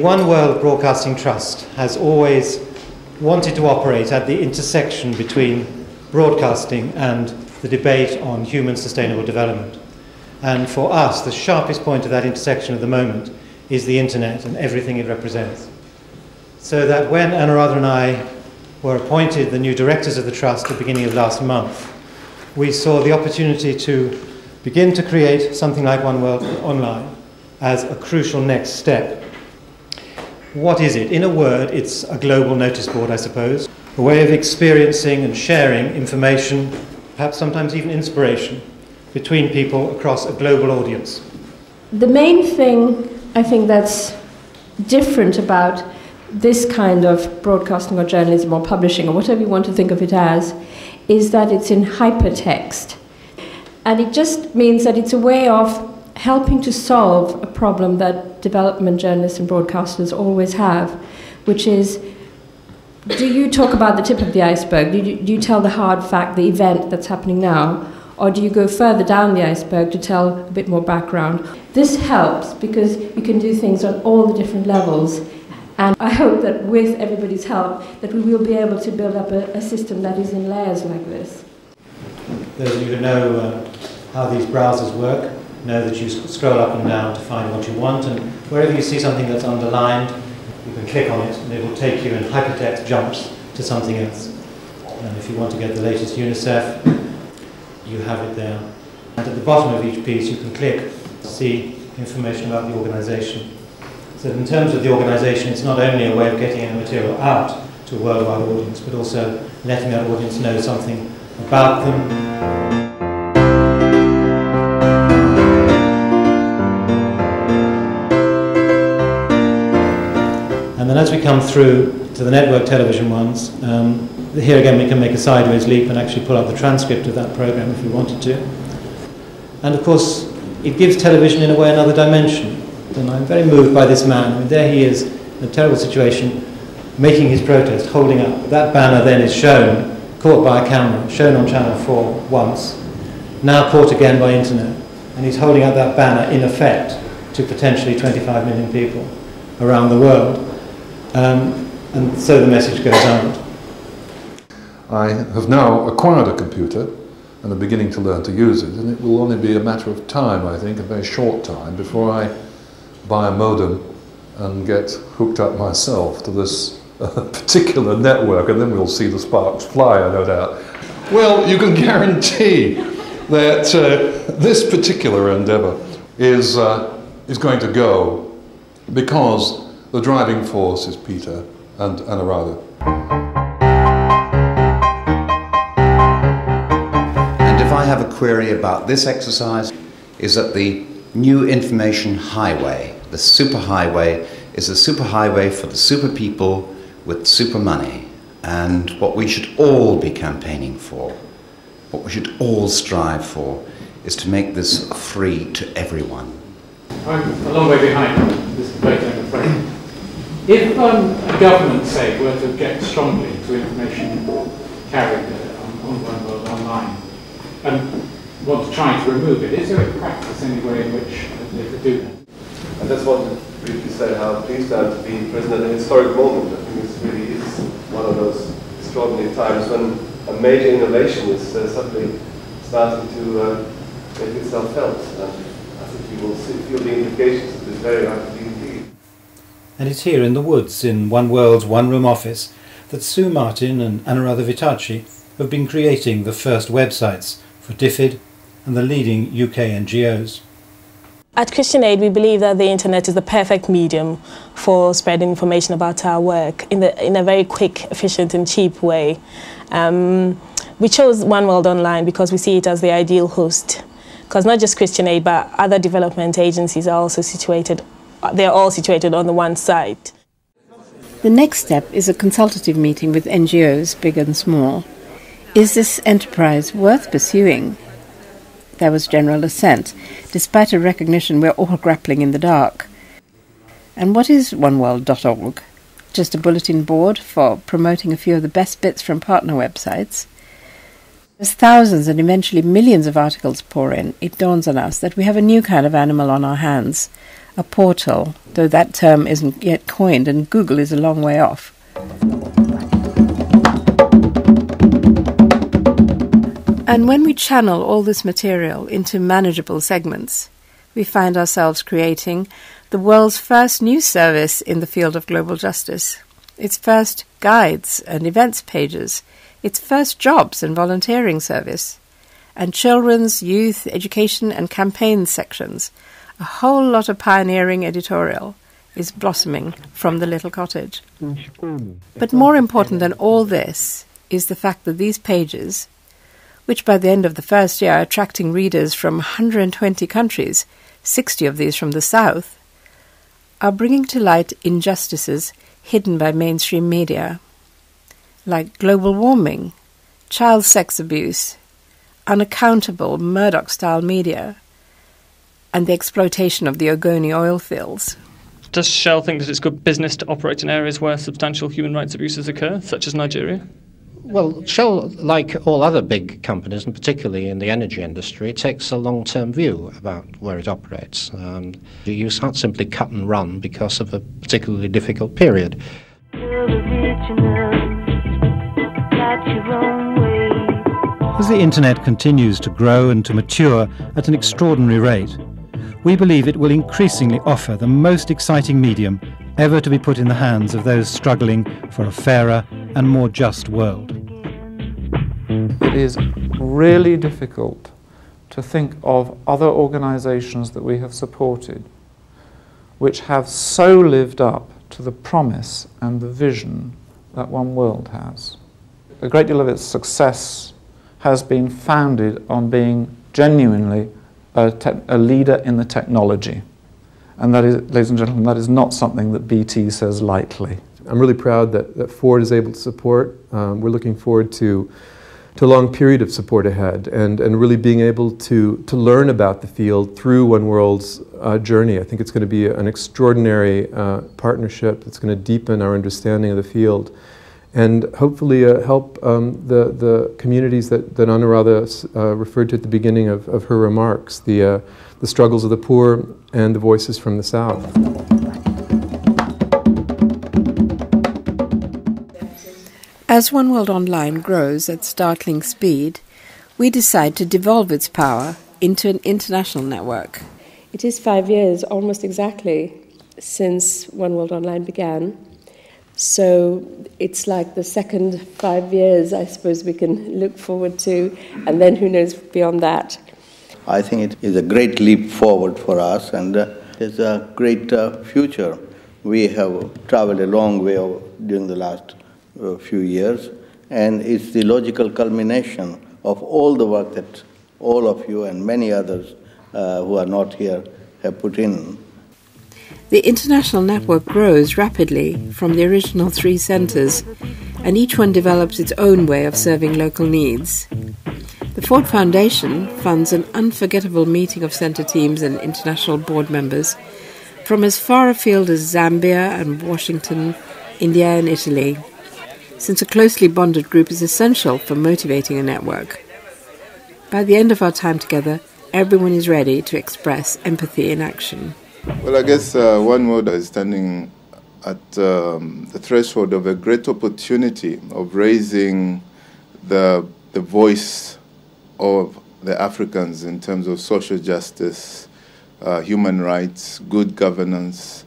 One World Broadcasting Trust has always wanted to operate at the intersection between broadcasting and the debate on human sustainable development. And for us, the sharpest point of that intersection at the moment is the internet and everything it represents. So that when Anuradha and I were appointed the new directors of the Trust at the beginning of last month, we saw the opportunity to begin to create something like OneWorld Online as a crucial next step. What is it? In a word, it's a global notice board, I suppose, a way of experiencing and sharing information, perhaps sometimes even inspiration, between people across a global audience. The main thing I think that's different about this kind of broadcasting or journalism or publishing or whatever you want to think of it as is that it's in hypertext. And it just means that it's a way of helping to solve a problem that development journalists and broadcasters always have, which is, do you talk about the tip of the iceberg? Do you tell the hard fact, the event that's happening now? Or do you go further down the iceberg to tell a bit more background? This helps because you can do things on all the different levels. And I hope that with everybody's help, that we will be able to build up a system that is in layers like this. Those of you who know how these browsers work know that you scroll up and down to find what you want, and wherever you see something that's underlined, you can click on it and it will take you in hypertext jumps to something else. And if you want to get the latest UNICEF, you have it there. And at the bottom of each piece you can click to see information about the organisation. So in terms of the organisation, it's not only a way of getting any material out to a worldwide audience, but also letting that audience know something about them. And then as we come through to the network television ones, here again we can make a sideways leap and actually pull up the transcript of that programme if we wanted to. And of course, it gives television in a way another dimension. And I'm very moved by this man. I mean, there he is in a terrible situation, making his protest, holding up. That banner then is shown, caught by a camera, shown on Channel 4 once, now caught again by internet. And he's holding up that banner in effect to potentially 25 million people around the world. And so the message goes out. I have now acquired a computer and are beginning to learn to use it, and it will only be a matter of time, I think, a very short time, before I buy a modem and get hooked up myself to this particular network, and then we'll see the sparks fly, no doubt. Well, you can guarantee that this particular endeavour is going to go because the driving force is Peter and Anuradha. And if I have a query about this exercise, is that the new information highway, the superhighway, is a superhighway for the super people with super money. And what we should all be campaigning for, what we should all strive for, is to make this free to everyone. I'm a long way behind this debate, I'm afraid. If a government, say, were to object strongly to information carried on OneWorld Online and want to try to remove it, is there in practice any way in which they could do that? I just want to briefly say how pleased I am to be present at a historic moment. I think this really is one of those extraordinary times when a major innovation is suddenly starting to make itself felt. And I think you will feel the implications of this very rapidly indeed. And it's here in the woods, in OneWorld's one-room office, that Sue Martin and Anuradha Vitachi have been creating the first websites for DFID and the leading UK NGOs. At Christian Aid, we believe that the internet is the perfect medium for spreading information about our work in a very quick, efficient and cheap way. We chose OneWorld Online because we see it as the ideal host, because not just Christian Aid but other development agencies are also situated, they're all situated on the one site. The next step is a consultative meeting with NGOs, big and small. Is this enterprise worth pursuing? There was general assent, despite a recognition we're all grappling in the dark. And what is OneWorld.org? Just a bulletin board for promoting a few of the best bits from partner websites? As thousands and eventually millions of articles pour in, it dawns on us that we have a new kind of animal on our hands, a portal, though that term isn't yet coined and Google is a long way off. And when we channel all this material into manageable segments, we find ourselves creating the world's first news service in the field of global justice, its first guides and events pages, its first jobs and volunteering service, and children's, youth, education and campaign sections. A whole lot of pioneering editorial is blossoming from the little cottage. But more important than all this is the fact that these pages, which by the end of the first year are attracting readers from 120 countries, 60 of these from the South, are bringing to light injustices hidden by mainstream media, like global warming, child sex abuse, unaccountable Murdoch-style media, and the exploitation of the Ogoni oil fields. Does Shell think that it's good business to operate in areas where substantial human rights abuses occur, such as Nigeria? Well, Shell, like all other big companies, and particularly in the energy industry, takes a long-term view about where it operates. You can't simply cut and run because of a particularly difficult period. As the internet continues to grow and to mature at an extraordinary rate, we believe it will increasingly offer the most exciting medium ever to be put in the hands of those struggling for a fairer and more just world. It is really difficult to think of other organisations that we have supported which have so lived up to the promise and the vision that OneWorld has. A great deal of its success has been founded on being genuinely a leader in the technology. And that is, ladies and gentlemen, that is not something that BT says lightly. I'm really proud that Ford is able to support. We're looking forward to a long period of support ahead and really being able to learn about the field through OneWorld's journey. I think it's going to be an extraordinary partnership that's going to deepen our understanding of the field and hopefully help the communities that Anuradha referred to at the beginning of her remarks, the struggles of the poor and the voices from the South. As OneWorld Online grows at startling speed, we decide to devolve its power into an international network. It is 5 years, almost exactly, since OneWorld Online began. So it's like the second 5 years, I suppose, we can look forward to, and then who knows beyond that. I think it is a great leap forward for us, and it's a great future. We have traveled a long way during the last few years, and it's the logical culmination of all the work that all of you and many others who are not here have put in. The international network grows rapidly from the original 3 centres, and each one develops its own way of serving local needs. The Ford Foundation funds an unforgettable meeting of centre teams and international board members from as far afield as Zambia and Washington, India and Italy, since a closely bonded group is essential for motivating a network. By the end of our time together, everyone is ready to express empathy in action. Well, I guess OneWorld is standing at the threshold of a great opportunity of raising the voice of the Africans in terms of social justice, human rights, good governance.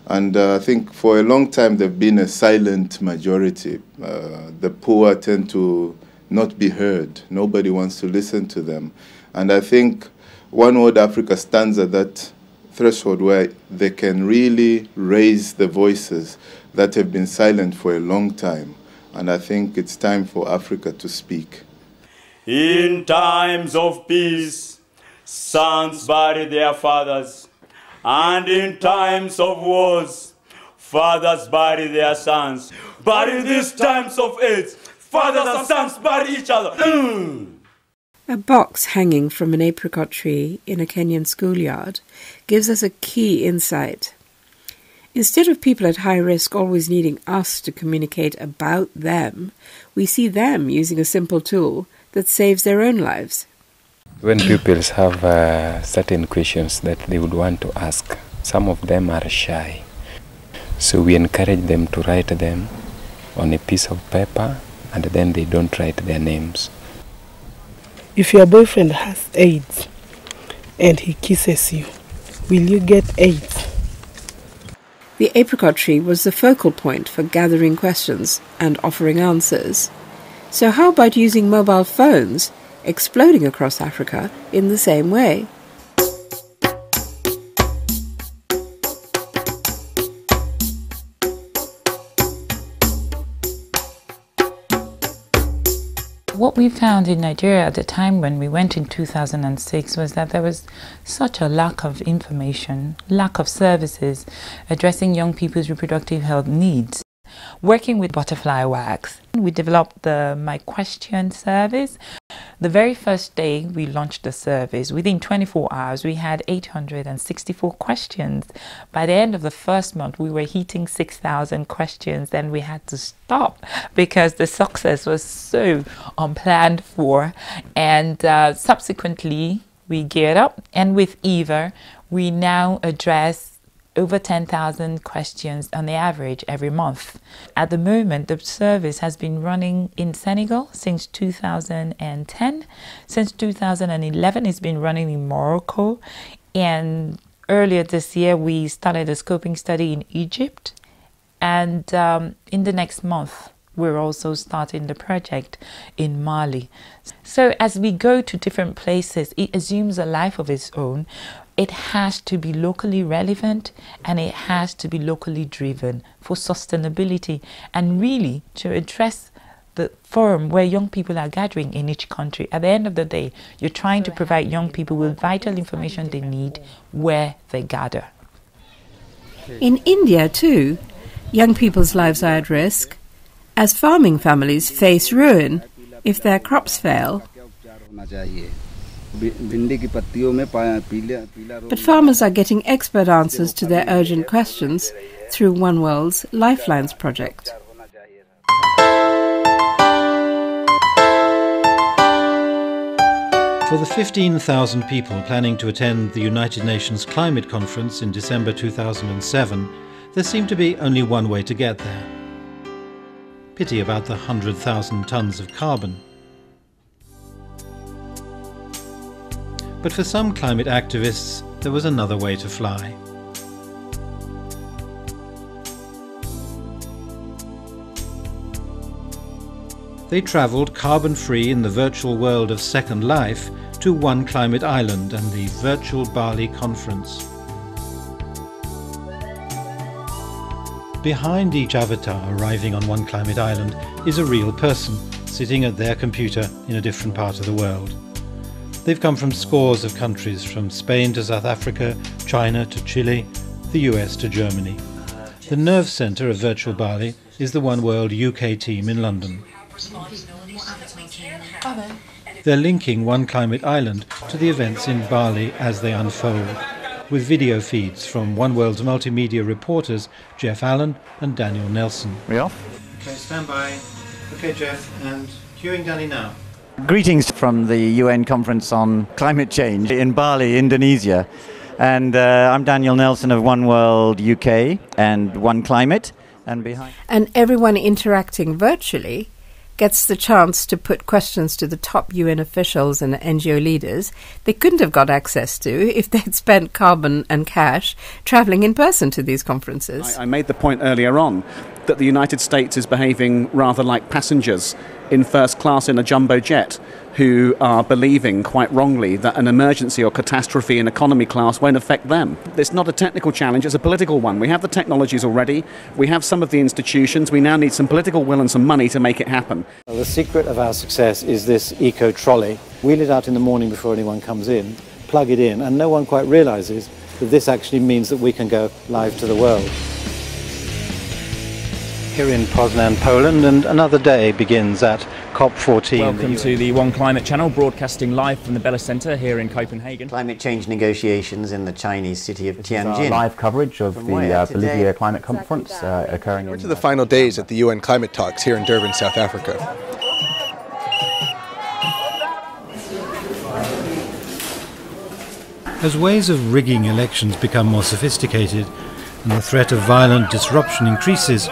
And I think for a long time they've been a silent majority. The poor tend to not be heard. Nobody wants to listen to them. And I think OneWorld Africa stands at that threshold where they can really raise the voices that have been silent for a long time. And I think it's time for Africa to speak. In times of peace, sons bury their fathers. And in times of wars, fathers bury their sons. But in these times of AIDS, fathers and sons bury each other. A box hanging from an apricot tree in a Kenyan schoolyard gives us a key insight. Instead of people at high risk always needing us to communicate about them, we see them using a simple tool that saves their own lives. When pupils have certain questions that they would want to ask, some of them are shy. So we encourage them to write them on a piece of paper, and then they don't write their names. If your boyfriend has AIDS and he kisses you, will you get AIDS? The apricot tree was the focal point for gathering questions and offering answers. So how about using mobile phones, exploding across Africa in the same way? What we found in Nigeria at the time when we went in 2006 was that there was such a lack of information, lack of services addressing young people's reproductive health needs. Working with butterfly wax, we developed the My Question service. The very first day we launched the service, within 24 hours, we had 864 questions. By the end of the first month, we were hitting 6,000 questions. Then we had to stop because the success was so unplanned for. And subsequently, we geared up. And with Eva, we now address over 10,000 questions on the average every month. At the moment, the service has been running in Senegal since 2010. Since 2011, it's been running in Morocco. And earlier this year, we started a scoping study in Egypt. And in the next month, we're also starting the project in Mali. So as we go to different places, it assumes a life of its own. It has to be locally relevant and it has to be locally driven for sustainability and really to address the forum where young people are gathering in each country. At the end of the day, you're trying to provide young people with vital information they need where they gather. In India too, young people's lives are at risk as farming families face ruin if their crops fail. But farmers are getting expert answers to their urgent questions through OneWorld's Lifelines project. For the 15,000 people planning to attend the United Nations Climate Conference in December 2007, there seemed to be only one way to get there. Pity about the 100,000 tons of carbon. But for some climate activists, there was another way to fly. They travelled carbon-free in the virtual world of Second Life to One Climate Island and the virtual Bali conference. Behind each avatar arriving on One Climate Island is a real person sitting at their computer in a different part of the world. They've come from scores of countries, from Spain to South Africa, China to Chile, the US to Germany. The nerve centre of Virtual Bali is the OneWorld UK team in London. They're linking One Climate Island to the events in Bali as they unfold, with video feeds from OneWorld's multimedia reporters Jeff Allen and Daniel Nelson. We off? Okay, stand by. Okay, Jeff, and cueing Danny now. Greetings from the UN Conference on Climate Change in Bali, Indonesia. And I'm Daniel Nelson of OneWorld UK and One Climate. And everyone interacting virtually gets the chance to put questions to the top UN officials and NGO leaders they couldn't have got access to if they'd spent carbon and cash travelling in person to these conferences. I made the point earlier on that the United States is behaving rather like passengers in first class in a jumbo jet who are believing, quite wrongly, that an emergency or catastrophe in economy class won't affect them. It's not a technical challenge, it's a political one. We have the technologies already, we have some of the institutions, we now need some political will and some money to make it happen. Well, the secret of our success is this eco-trolley. Wheel it out in the morning before anyone comes in, plug it in, and no one quite realises that this actually means that we can go live to the world. Here in Poznan, Poland, and another day begins at COP14. Welcome to the One Climate channel, broadcasting live from the Bella Centre here in Copenhagen. Climate change negotiations in the Chinese city of Tianjin. Live coverage of the Bolivia Climate Conference occurring We're to the final days at the UN climate talks here in Durban, South Africa. As ways of rigging elections become more sophisticated and the threat of violent disruption increases,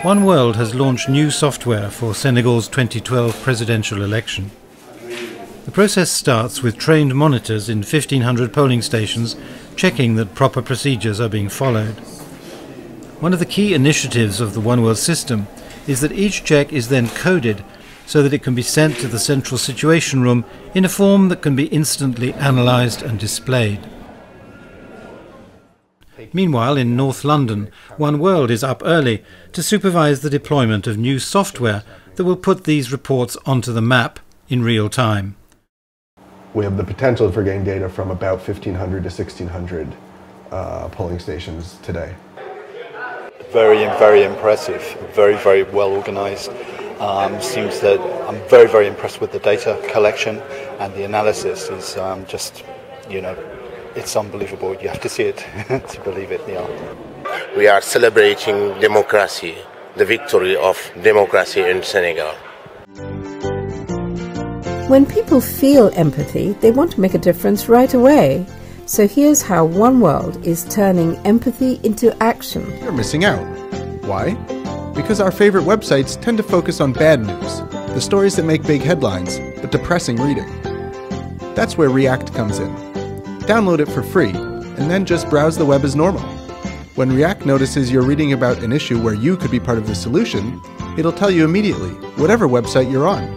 OneWorld has launched new software for Senegal's 2012 presidential election. The process starts with trained monitors in 1,500 polling stations checking that proper procedures are being followed. One of the key initiatives of the OneWorld system is that each check is then coded so that it can be sent to the central situation room in a form that can be instantly analysed and displayed. Meanwhile, in North London, OneWorld is up early to supervise the deployment of new software that will put these reports onto the map in real time. We have the potential for getting data from about 1,500 to 1,600 polling stations today. Very impressive, very well organized. Seems that I'm very impressed with the data collection, and the analysis is just, you know, it's unbelievable. You have to see it to believe it. Yeah. We are celebrating democracy, the victory of democracy in Senegal. When people feel empathy, they want to make a difference right away. So here's how OneWorld is turning empathy into action. You're missing out. Why? Because our favorite websites tend to focus on bad news, the stories that make big headlines, but depressing reading. That's where React comes in. Download it for free, and then just browse the web as normal. When React notices you're reading about an issue where you could be part of the solution, it'll tell you immediately, whatever website you're on.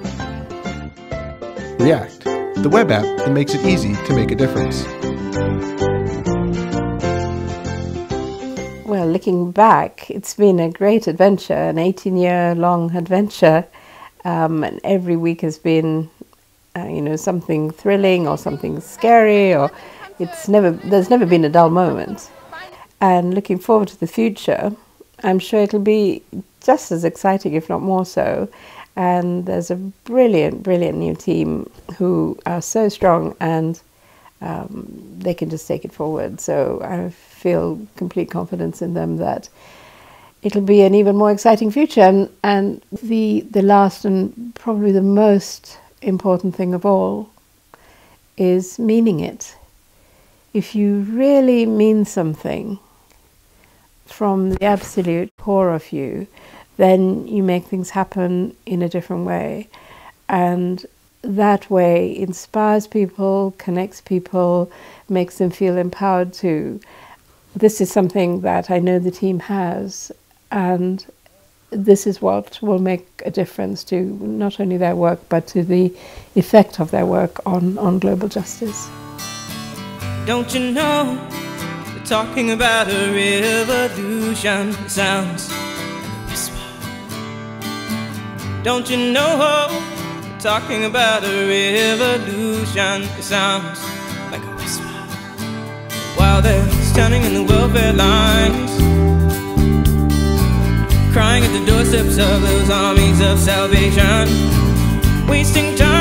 React, the web app that makes it easy to make a difference. Well, looking back, it's been a great adventure, an 18-year-long adventure, and every week has been, something thrilling or something scary, or there's never been a dull moment. And looking forward to the future, I'm sure it'll be just as exciting, if not more so. And there's a brilliant new team who are so strong, and they can just take it forward. So I feel complete confidence in them that it'll be an even more exciting future. And the last and probably the most important thing of all is meaning it. If you really mean something from the absolute core of you, then you make things happen in a different way. And that way inspires people, connects people, makes them feel empowered too. This is something that I know the team has, and this is what will make a difference to not only their work, but to the effect of their work on global justice. Don't you know, we're talking about a revolution. It sounds Don't you know, we're talking about a revolution. It sounds like a whisper. While they're standing in the welfare lines, crying at the doorsteps of those armies of salvation, wasting time